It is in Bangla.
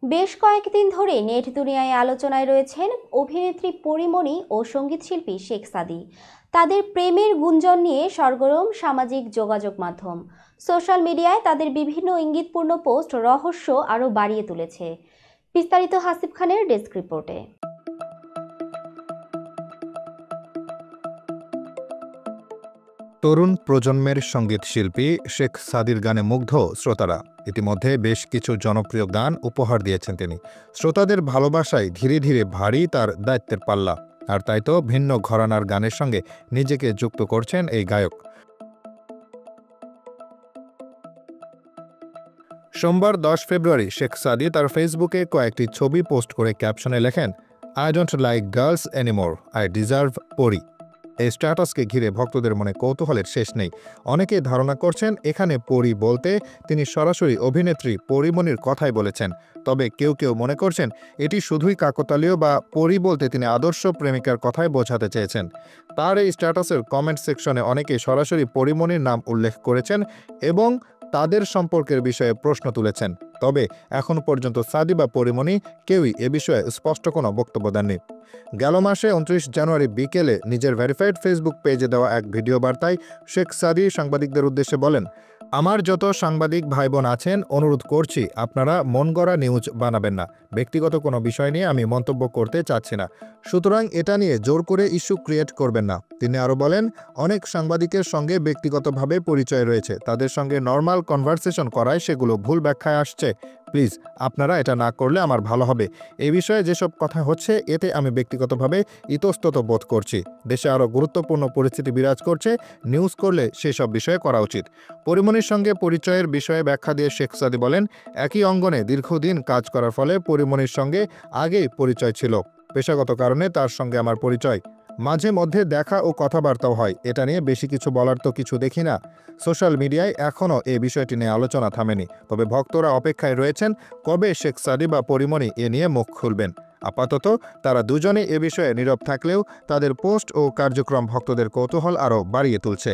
বেশ কয়েকদিন ধরে নেট দুনিয়ায় আলোচনায় রয়েছেন অভিনেত্রী পরীমণি ও সঙ্গীতশিল্পী শেখ সাদী। তাদের প্রেমের গুঞ্জন নিয়ে সরগরম সামাজিক যোগাযোগ মাধ্যম। সোশ্যাল মিডিয়ায় তাদের বিভিন্ন ইঙ্গিতপূর্ণ পোস্ট রহস্য আরও বাড়িয়ে তুলেছে। বিস্তারিত হাসিব খানের ডেস্ক রিপোর্টে। তরুণ প্রজন্মের সঙ্গীত শিল্পী শেখ সাদীর গানে মুগ্ধ শ্রোতারা। ইতিমধ্যে বেশ কিছু জনপ্রিয় গান উপহার দিয়েছেন তিনি। শ্রোতাদের ভালোবাসায় ধীরে ধীরে ভারী তার দায়িত্বের পাল্লা। আর তাই তো ভিন্ন ঘরানার গানের সঙ্গে নিজেকে যুক্ত করছেন এই গায়ক। সোমবার 10 ফেব্রুয়ারি শেখ সাদী তার ফেসবুকে কয়েকটি ছবি পোস্ট করে ক্যাপশনে লেখেন, I don't like girls anymore, I deserve পরি। এই স্ট্যাটাসকে ঘিরে ভক্তদের মনে কৌতূহলের শেষ নেই। অনেকে ধারণা করছেন এখানে পরি বলতে তিনি সরাসরি অভিনেত্রী পরীমণির কথাই বলেছেন। তবে কেউ কেউ মনে করছেন এটি শুধুই কাকতালীয় বা পরি বলতে তিনি আদর্শ প্রেমিকার কথাই বোঝাতে চেয়েছেন। তার এই স্ট্যাটাসের কমেন্ট সেকশনে অনেকে সরাসরি পরীমণির নাম উল্লেখ করেছেন এবং তাদের সম্পর্কের বিষয়ে প্রশ্ন তুলেছেন। তবে এখন পর্যন্ত সাদী বা পরীমণি কেউই এ বিষয়ে স্পষ্ট কোনো বক্তব্য দেননি। গেল মাসে 29 জানুয়ারি বিকেলে নিজের ভেরিফাইড ফেসবুক পেজে দেওয়া এক ভিডিও বার্তায় শেখ সাদী সাংবাদিকদের উদ্দেশ্যে বলেন, আমার যত সাংবাদিক ভাই বোন আছেন, অনুরোধ করছি আপনারা মন গড়া নিউজ বানাবেন না। ব্যক্তিগত কোনো বিষয় নিয়ে আমি মন্তব্য করতে চাচ্ছি না, সুতরাং এটা নিয়ে জোর করে ইস্যু ক্রিয়েট করবেন না। তিনি আরও বলেন, অনেক সাংবাদিকের সঙ্গে ব্যক্তিগতভাবে পরিচয় রয়েছে, তাদের সঙ্গে নর্মাল কনভারসেশন করায় সেগুলো ভুল ব্যাখ্যায় আসছে। প্লিজ আপনারা এটা না করলে আমার ভালো হবে। এই বিষয়ে যেসব কথা হচ্ছে এতে আমি ব্যক্তিগতভাবে ইতস্তত বোধ করছি। দেশে আরও গুরুত্বপূর্ণ পরিস্থিতি বিরাজ করছে, নিউজ করলে সেসব বিষয়ে করা উচিত। পরীমণির সঙ্গে পরিচয়ের বিষয়ে ব্যাখ্যা দিয়ে শেখ সাদী বলেন, একই অঙ্গনে দীর্ঘদিন কাজ করার ফলে পরীমণির সঙ্গে আগেই পরিচয় ছিল। পেশাগত কারণে তার সঙ্গে আমার পরিচয়। মাঝে মধ্যে দেখা ও কথাবার্তাও হয়। এটা নিয়ে বেশি কিছু বলার তো কিছু দেখি না। সোশ্যাল মিডিয়ায় এখনও এই বিষয়টি নিয়ে আলোচনা থামেনি। তবে ভক্তরা অপেক্ষায় রয়েছেন কবে শেখ সাদী বা পরীমণি এ নিয়ে মুখ খুলবেন। আপাতত তারা দুজনেই এ বিষয়ে নীরব থাকলেও তাদের পোস্ট ও কার্যক্রম ভক্তদের কৌতূহল আরও বাড়িয়ে তুলছে।